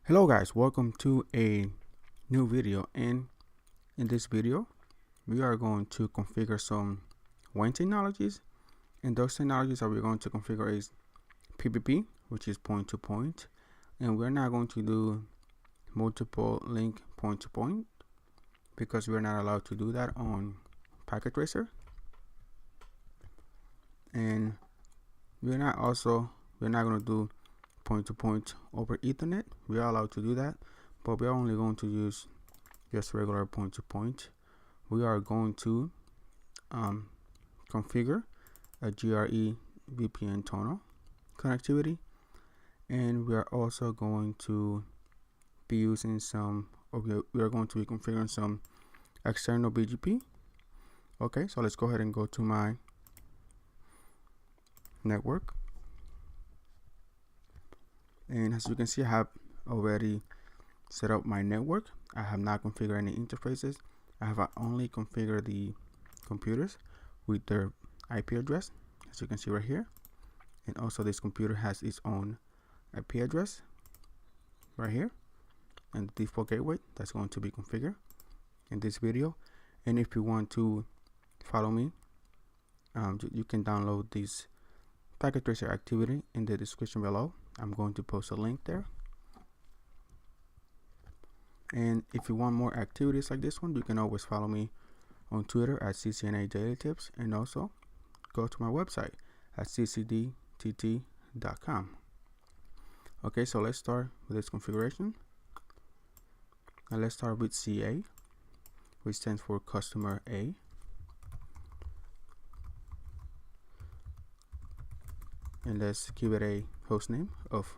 Hello guys, welcome to a new video, and in this video we are going to configure some WAN technologies, and those technologies that we're going to configure is PPP, which is point to point, and we're not going to do multiple link point to point because we're not allowed to do that on packet tracer, and we're not going to do point to point over Ethernet. We are allowed to do that, but we are only going to use just regular point to point. We are going to configure a GRE VPN tunnel connectivity, and we are also going to be using we are going to be configuring some external BGP. Okay, so let's go ahead and go to my network. And as you can see, I have already set up my network. I have not configured any interfaces. I have only configured the computers with their IP address, as you can see right here. And also this computer has its own IP address right here, and the default gateway that's going to be configured in this video. And if you want to follow me, you can download this packet tracer activity in the description below. I'm going to post a link there. And if you want more activities like this one, you can always follow me on Twitter at CCNA Daily Tips, and also go to my website at ccd.tt.com. Okay, so let's start with this configuration. And let's start with CA, which stands for customer A. And let's give it a host name of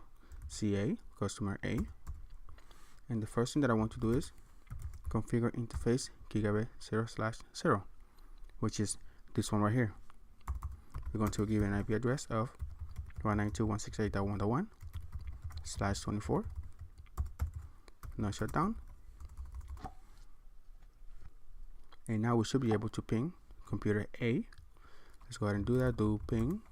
CA, customer A. And the first thing that I want to do is configure interface gigabit 0/0, which is this one right here. We're going to give an IP address of 192.168.1.1/24. No shutdown. And now we should be able to ping computer A. Let's go ahead and do that. Do ping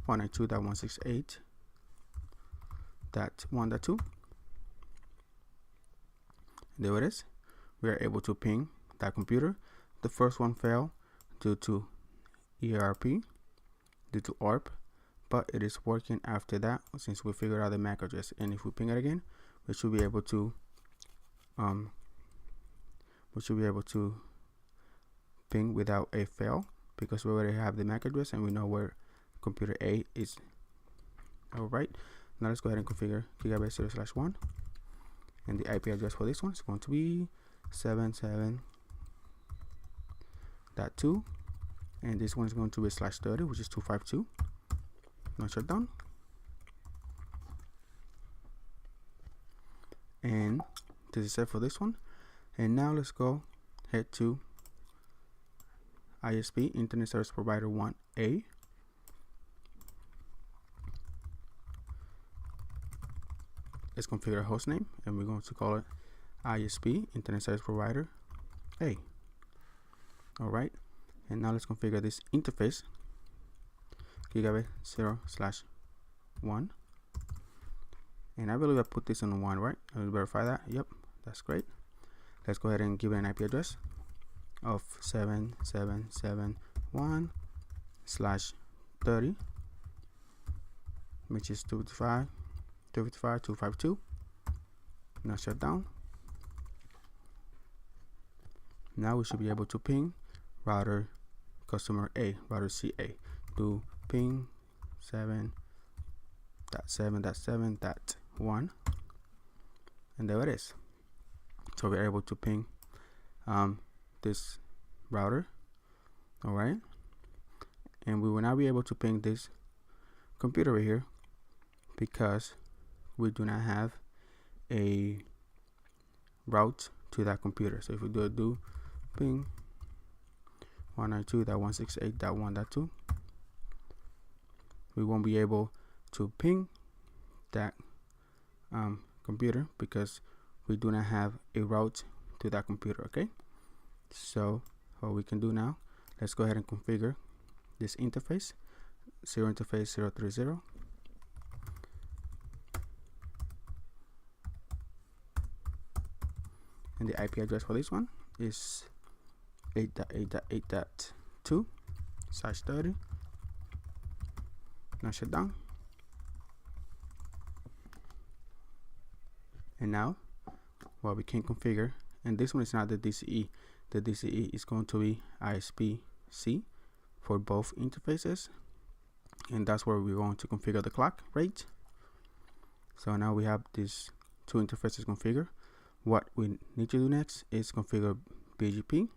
192.168.1.2. There it is. We are able to ping that computer. The first one failed due to ERP, due to ARP, but it is working after that since we figured out the MAC address. And if we ping it again, we should be able to ping without a fail, because we already have the MAC address and we know where computer A is. Alright, now let's go ahead and configure gigabit 0/1, and the IP address for this one is going to be 77.2, and this one is going to be /30, which is 252. No shutdown. And this is it for this one. And now let's go head to ISP Internet Service Provider 1A. Let's configure a host name, and we're going to call it ISP Internet Service Provider A. Alright, and now let's configure this interface gigabit 0/1. And I believe I put this on 1, right? I'll verify that. Yep, that's great. Let's go ahead and give it an IP address of 7771/30, which is 252. Now shut down. Now we should be able to ping router customer A, router CA. Do ping 7.7.7.1, and there it is. So we're able to ping this router. Alright, and we will not be able to ping this computer right here because we do not have a route to that computer. So if we do ping 192.168.1.2, we won't be able to ping that computer because we do not have a route to that computer. Okay, so what we can do now, let's go ahead and configure this interface, 0 interface 030. And the IP address for this one is 8.8.8.2/30. Now shut down. And now what we can configure, and this one is not the DCE. The DCE is going to be ISP C for both interfaces, and that's where we're going to configure the clock rate. So now we have these two interfaces configured. What we need to do next is configure BGP,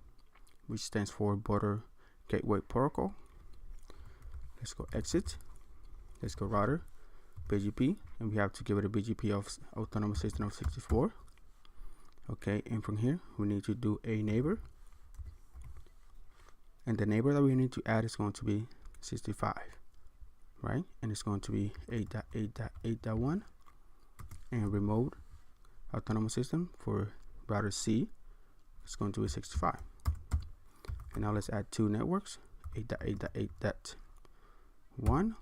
which stands for Border Gateway Protocol. Let's go exit. Let's go router, BGP, and we have to give it a BGP of autonomous system of 64. Okay, and from here we need to do a neighbor, and the neighbor that we need to add is going to be 65, right? And it's going to be 8.8.8.1, and remote autonomous system for router C is going to be 65. And now let's add two networks, 8.8.8.1,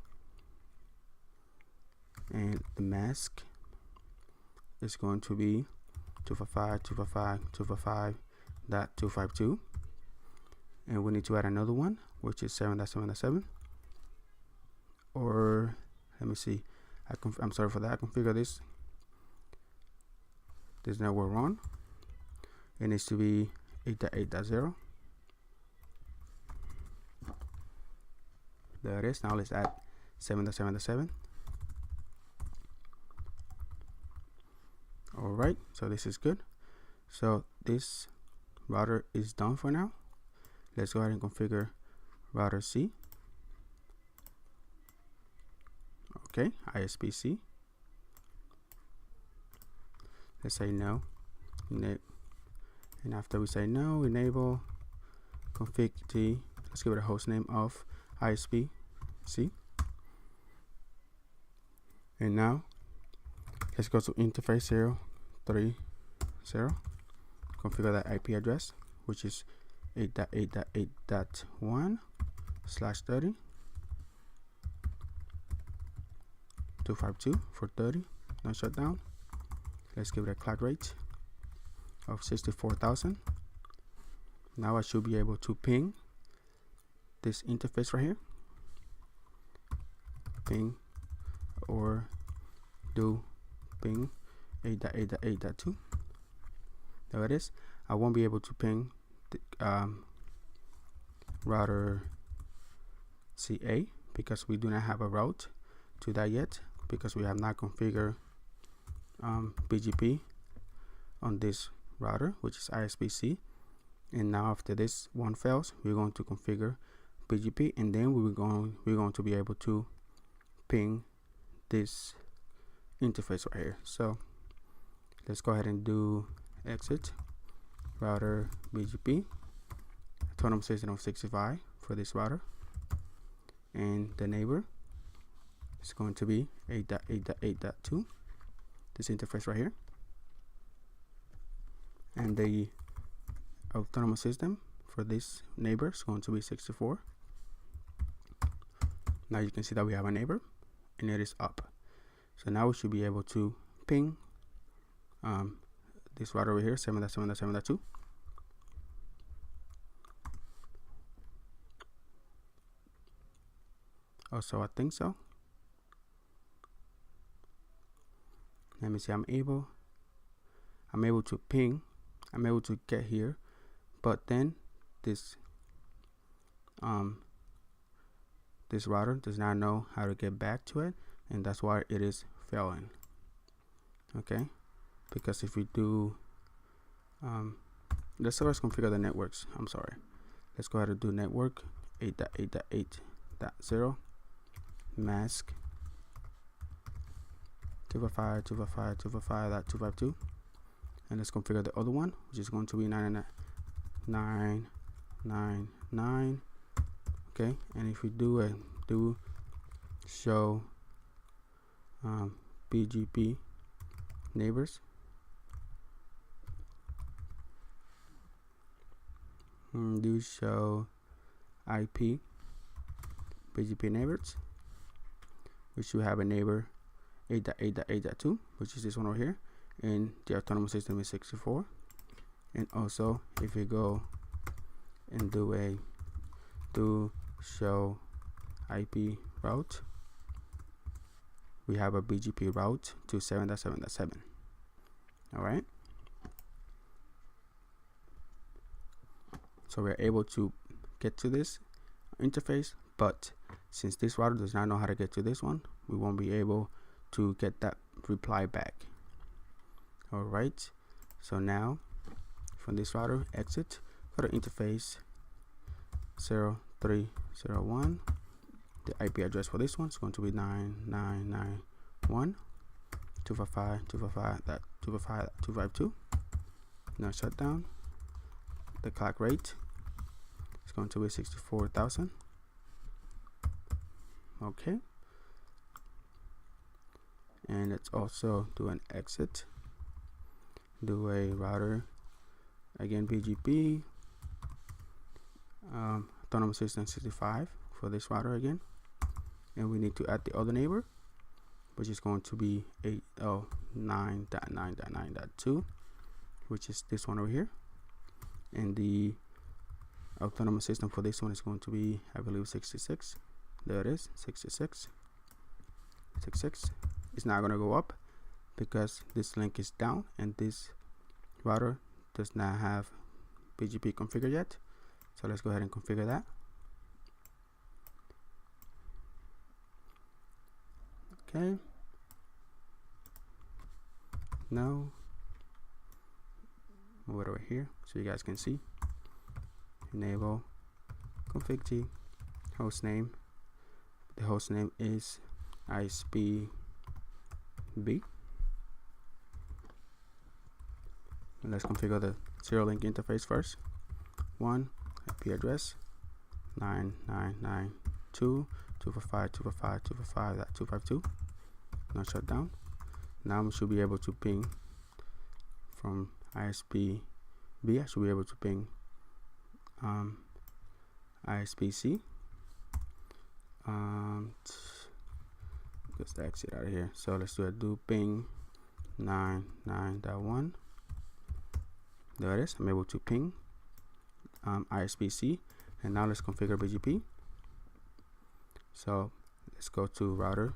and the mask is going to be 255.255.252, and we need to add another one, which is 7.7.7, or let me see, I'm sorry for that, I configure this network wrong. It needs to be 8.8.0. There it is. Now let's add 7.7.7. Alright, so this is good. So this router is done for now. Let's go ahead and configure router C. Okay, ISP C. Let's say no. And after we say no, enable config T. Let's give it a host name of ISP C. And now let's go to interface 0.3.0. Configure that IP address, which is 8.8.8.1/30. 252 for 30. Now shut down. Let's give it a clock rate of 64,000. Now I should be able to ping this interface right here. Ping or do ping 8.8.8.2. There it is. I won't be able to ping the router CA because we do not have a route to that yet, because we have not configured BGP on this router, which is ISP C. And now after this one fails, we're going to configure BGP, and then we're going to be able to ping this interface right here. So let's go ahead and do exit router BGP, autonomous system of 65 for this router, and the neighbor is going to be 8.8.8.2, this interface right here, and the autonomous system for this neighbor is going to be 64. Now you can see that we have a neighbor and it is up. So now we should be able to ping this router over here, 7.7.7.2. Also, I think so. Let me see. I'm able to ping. I'm able to get here, but then this router does not know how to get back to it, and that's why it is failing. Okay, because if we do let's first configure the networks. I'm sorry, let's go ahead and do network 8.8.8.0 mask 255.255.252, and let's configure the other one, which is going to be 999. Okay, and if we do show BGP neighbors, do show IP BGP neighbors, we should have a neighbor 8.8.8.2, which is this one over here, and the autonomous system is 64. And also if we go and do show IP route, we have a BGP route to 7.7.7. all right, so we're able to get to this interface, but since this router does not know how to get to this one, we won't be able to get that reply back. All right, so now from this router, exit, go to interface 0301. The IP address for this one is going to be 9991.255.255.252. Now shut down. The clock rate is going to be 64,000. Okay, and let's also do an exit, do a router again, BGP autonomous system 65 for this router again, and we need to add the other neighbor, which is going to be 809.9.9.2, which is this one over here, and the autonomous system for this one is going to be, I believe, 66. There it is, 66. It's not going to go up because this link is down and this router does not have BGP configured yet. So let's go ahead and configure that. Okay. Now move it over here so you guys can see. Enable config T host name. The host name is ISP B. And let's configure the serial link interface first. 1 IP address 9992.255.255.252. Now shut down. Now we should be able to ping from ISP B. I should be able to ping ISP C. Let's exit out of here. So let's do ping 99.1. There it is. I'm able to ping ISP C, and now let's configure BGP. So let's go to router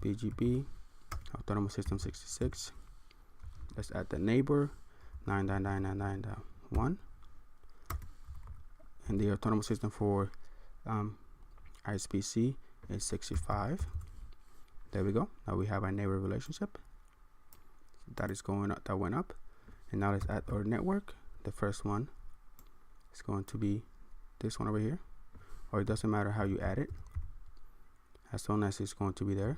BGP autonomous system 66. Let's add the neighbor 9.9.9.9.1, and the autonomous system for ISP C is 65. There we go. Now we have our neighbor relationship that is going up, that went up. And now let's add our network. The first one is going to be this one over here, or it doesn't matter how you add it, as long as it's going to be there.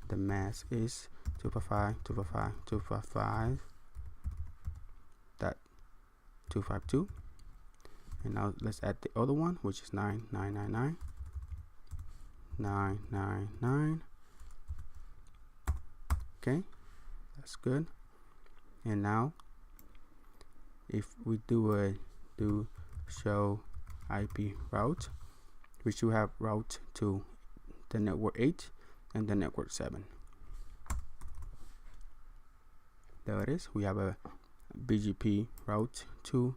The mask is 255.255.255.252. And now let's add the other one, which is 9.9.9.9.9.9. Okay, that's good. And now if we do show IP route, we should have route to the network 8 and the network 7. There it is. We have a BGP route to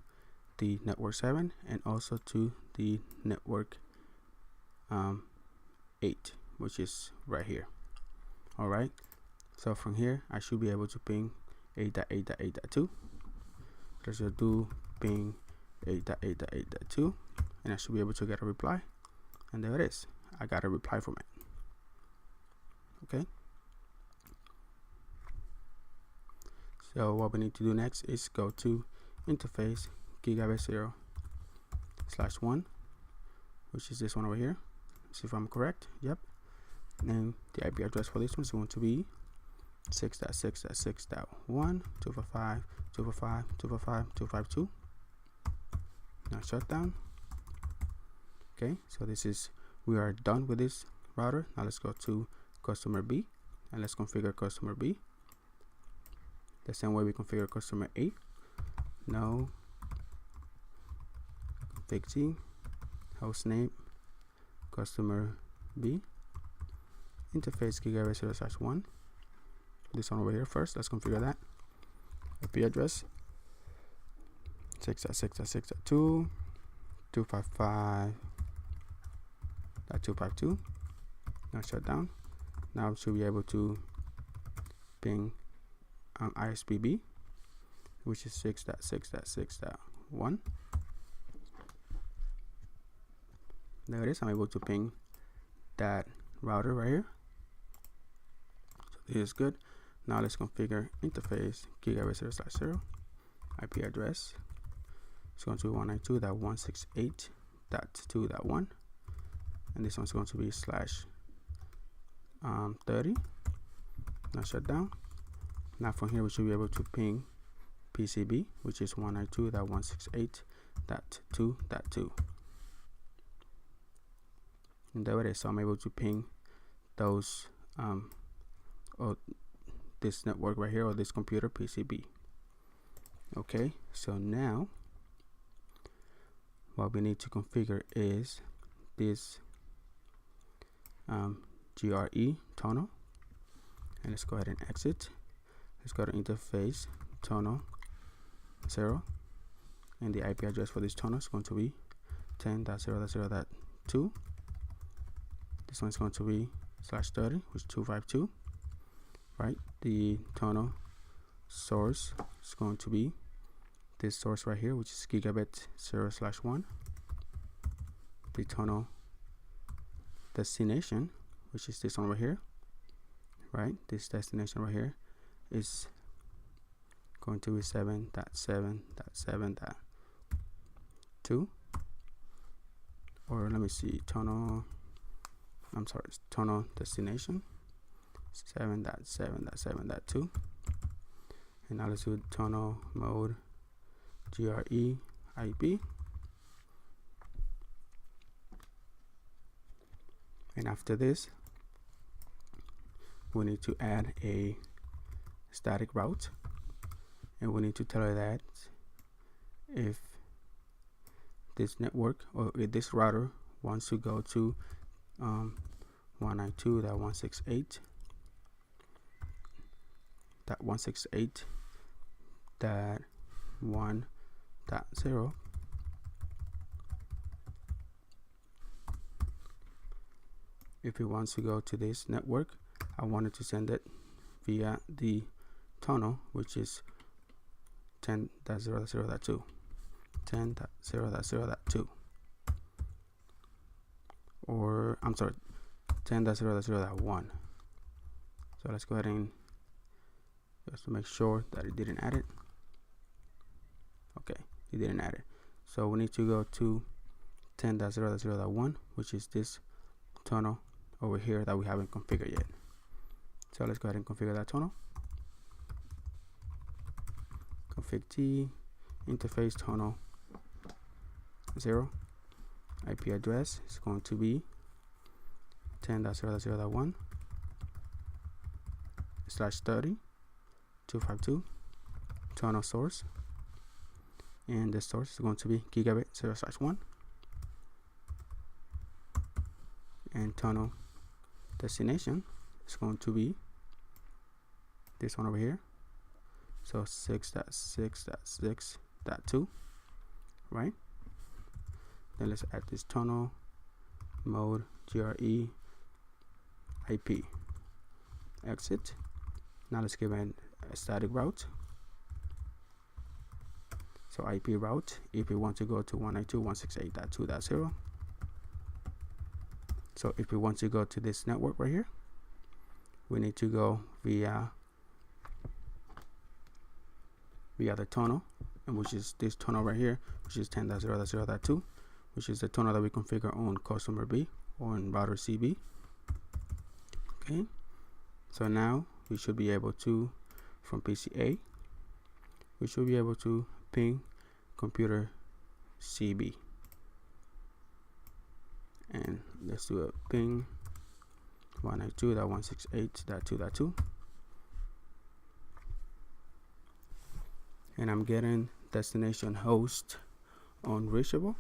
the network 7 and also to the network 8, which is right here. All right, so from here I should be able to ping 8.8.8.2. Let's just do ping 8.8.8.2, and I should be able to get a reply, and there it is. I got a reply from it. Okay, so what we need to do next is go to interface gigabit 0/1, which is this one over here. Let's see if I'm correct. Yep. And the IP address for this one is going to be 6.6.6.1.255.255.255.252. Now shut down. Okay, so this is, we are done with this router. Now let's go to customer B and let's configure customer B the same way we configure customer A. No config T host name customer B interface gigabit 0/1. This one over here first. Let's configure that. IP address 6.6.6.2, 255.252. Now shut down. Now we should be able to ping ISP B, which is 6.6.6.1. There it is. I'm able to ping that router right here. So this is good. Now let's configure interface gigabit 0/0. IP address is going to be 192.168.2.1, and this one's going to be /30. Now shut down. Now from here we should be able to ping PCB, which is 192.168.2.2. And there it is. So I'm able to ping those or this network right here, or this computer PCB. Okay, so now what we need to configure is this GRE tunnel, and let's go ahead and exit. Let's go to interface tunnel 0, and the IP address for this tunnel is going to be 10.0.0.2. This one is going to be /30, which is 252. Right, the tunnel source is going to be this source right here, which is gigabit 0/1. The tunnel destination, which is this one right here, right, this destination right here is going to be 7.7.7.2, or let me see, tunnel destination 7.7.7.2. and now let's do tunnel mode GRE IP, and after this we need to add a static route, and we need to tell her that if this network or if this router wants to go to 192.168.1.0, if it wants to go to this network, I wanted to send it via the tunnel, which is 10.0.0.2, 10.0.0.2, or I'm sorry, 10.0.0.1. So let's go ahead and just to make sure that it didn't add it. Okay, it didn't add it. So we need to go to 10.0.0.1, which is this tunnel over here that we haven't configured yet. So let's go ahead and configure that tunnel. Config T, interface tunnel 0. IP address is going to be 10.0.0.1 /30 252. Tunnel source, and the source is going to be gigabit 0/1, and tunnel destination is going to be this one over here, so 6.6.6.2, right? Then let's add this tunnel mode GRE IP. Exit. Now let's give it a static route. So IP route, if we want to go to 192.168.2.0. So if we want to go to this network right here, we need to go via the tunnel, and which is this tunnel right here, which is 10.0.0.2, which is the tunnel that we configure on customer B or on router CB. Okay, so now we should be able to, from PCA, we should be able to ping computer CB, and let's do a ping 192.168.2.2, and I'm getting destination host unreachable.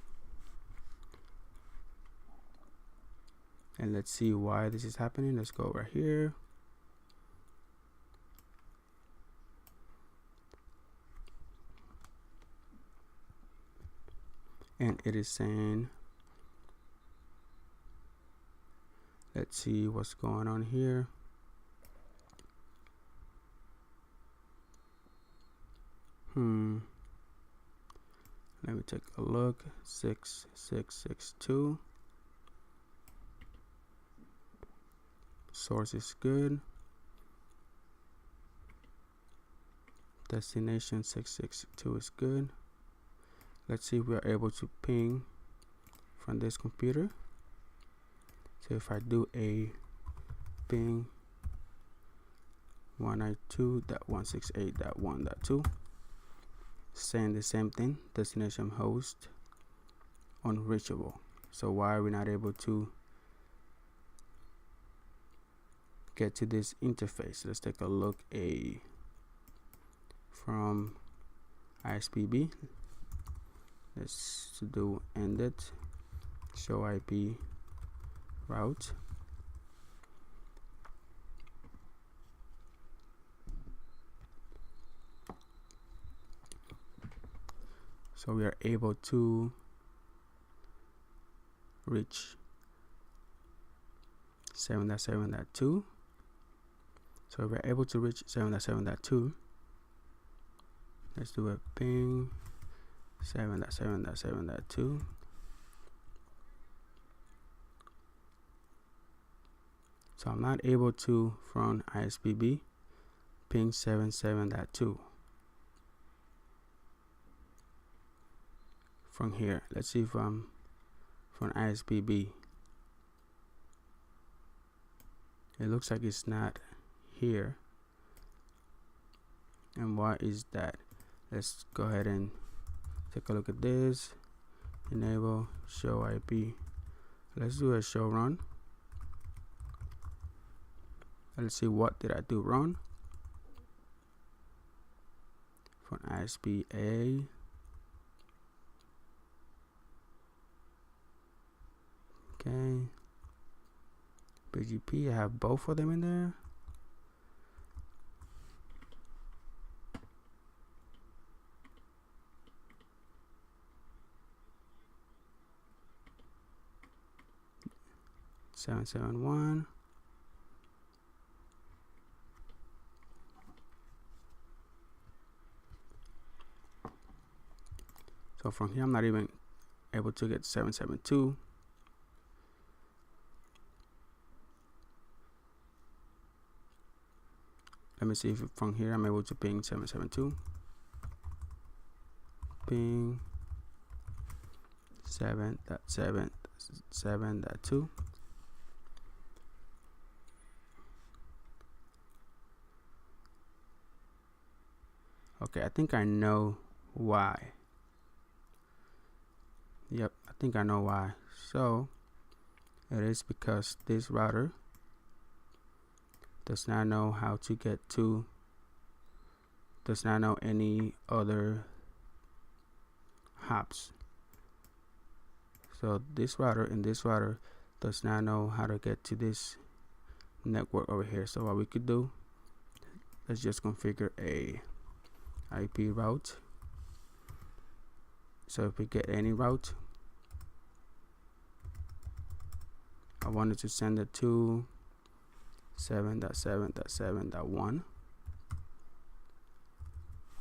And let's see why this is happening. Let's go right here. and it is saying, let's see what's going on here. Let me take a look. 6662. Source is good. Destination 662 is good. Let's see if we are able to ping from this computer. So if I do a ping 192.168.1.2, saying the same thing, destination host unreachable. So why are we not able to get to this interface? Let's take a look from ISP B. Let's do ended show IP route. So we are able to reach 7.7.2. So we're able to reach 7.7.2. Let's do a ping 7.7.7.2. So I'm not able to, from ISPB, ping 7.7.2. From here, let's see if I'm from ISPB. It looks like it's not here. And why is that? Let's go ahead and take a look at this. Enable show IP. Let's do a show run. Let's see what did I do wrong. From ISP A. Okay. BGP, I have both of them in there. Seven, 7, 1. So from here, I'm not even able to get 772. Let me see if from here I'm able to ping 772. Ping 7.7.7.2. Okay, I think I know why. Yep, I think I know why. So it is because this router does not know how to get to, does not know any other hops. So this router and this router does not know how to get to this network over here. So what we could do, let's just configure a IP route. So if we get any route, I wanted to send it to 7.7.7.1.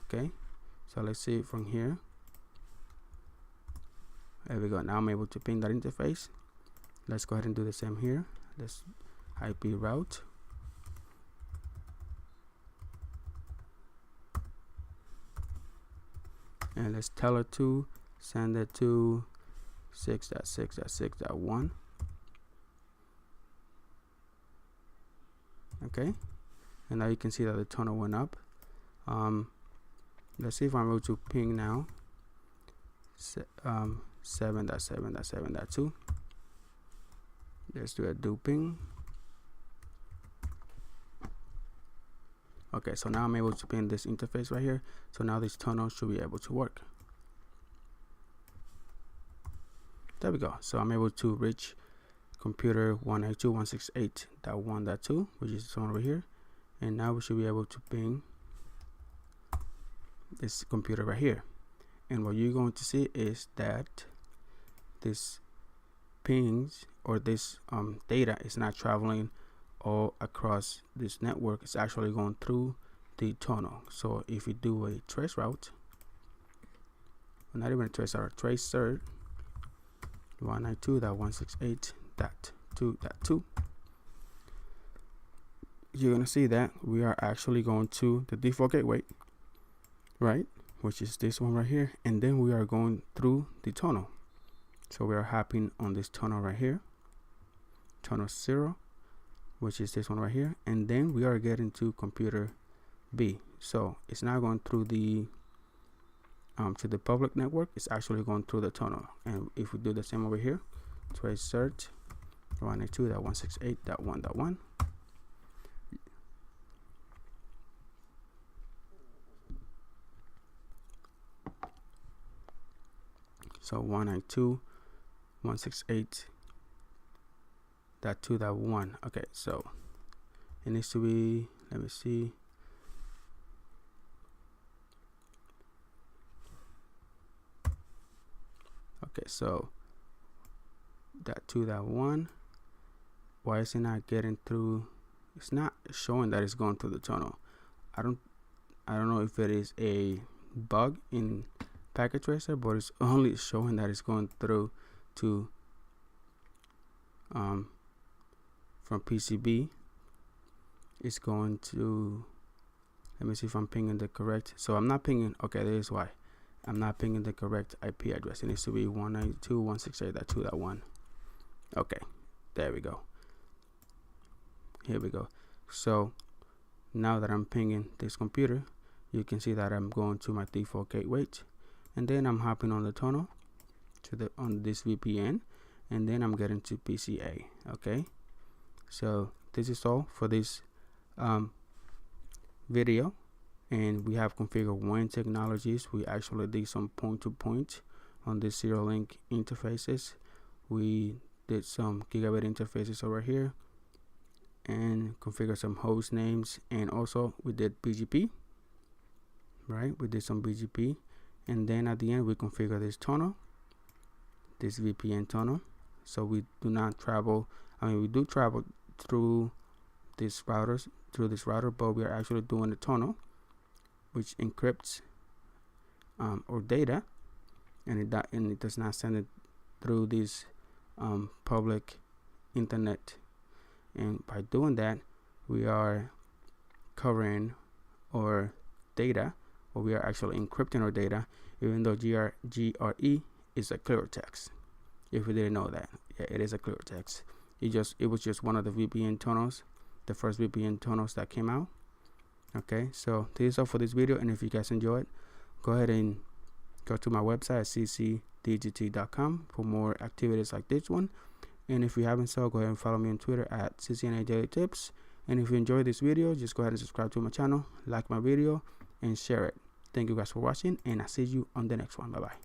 Okay, so let's see it from here. There we go. Now I'm able to ping that interface. Let's go ahead and do the same here. Let's IP route. And let's tell it to send it to 6.6.6.1. Okay, and now you can see that the tunnel went up. Let's see if I'm able to ping now. 7.7.7.2. Let's do a do ping. Okay, so now I'm able to ping this interface right here. So now this tunnel should be able to work. There we go. So I'm able to reach computer 192.168.1.2, which is this one over here, and now we should be able to ping this computer right here. And what you're going to see is that this pings or this data is not traveling all across this network. It's actually going through the tunnel. So if we do a trace route, not even a trace route, trace cert 192.168.2.2, you're gonna see that we are actually going to the default gateway, right, which is this one right here, and then we are going through the tunnel. So we are hopping on this tunnel right here, tunnel 0, which is this one right here, and then we are getting to computer B. So it's not going through the to the public network, it's actually going through the tunnel. And if we do the same over here, trace cert 192.168.1.1, so 192.168.2.1. okay, so it needs to be, let me see, okay, so that 2.1, why is it not getting through? It's not showing that it's going through the tunnel. I don't know if it is a bug in packet tracer, but it's only showing that it's going through to from PCB. It's going to, let me see if I'm pinging the correct. So I'm not pinging, okay, there is why I'm not pinging the correct IP address. It needs to be 192.168.2.1. okay, there we go. Here we go. So now that I'm pinging this computer, you can see that I'm going to my default gateway, and then I'm hopping on the tunnel to the on this VPN, and then I'm getting to PCA. Okay, so this is all for this video, and we have configured WAN technologies. We actually did some point-to-point on the serial link interfaces. We did some gigabit interfaces over here and configured some host names, and also we did BGP, right? We did some BGP, and then at the end we configure this tunnel, this VPN tunnel. So we do not travel, I mean we do travel through these routers, but we are actually doing the tunnel, which encrypts our data, and it does not send it through this public internet. And by doing that, we are covering our data, or we are actually encrypting our data, even though GRE is a clear text. If you didn't know that, yeah, it is a clear text. It was just one of the VPN tunnels, the first VPN tunnels that came out. Okay, so this is all for this video, and if you guys enjoyed, go ahead and go to my website at ccdgt.com for more activities like this one. And if you haven't so, go ahead and follow me on Twitter at CCNA Daily Tips. And if you enjoyed this video, just go ahead and subscribe to my channel, like my video, and share it. Thank you guys for watching, and I'll see you on the next one. Bye bye.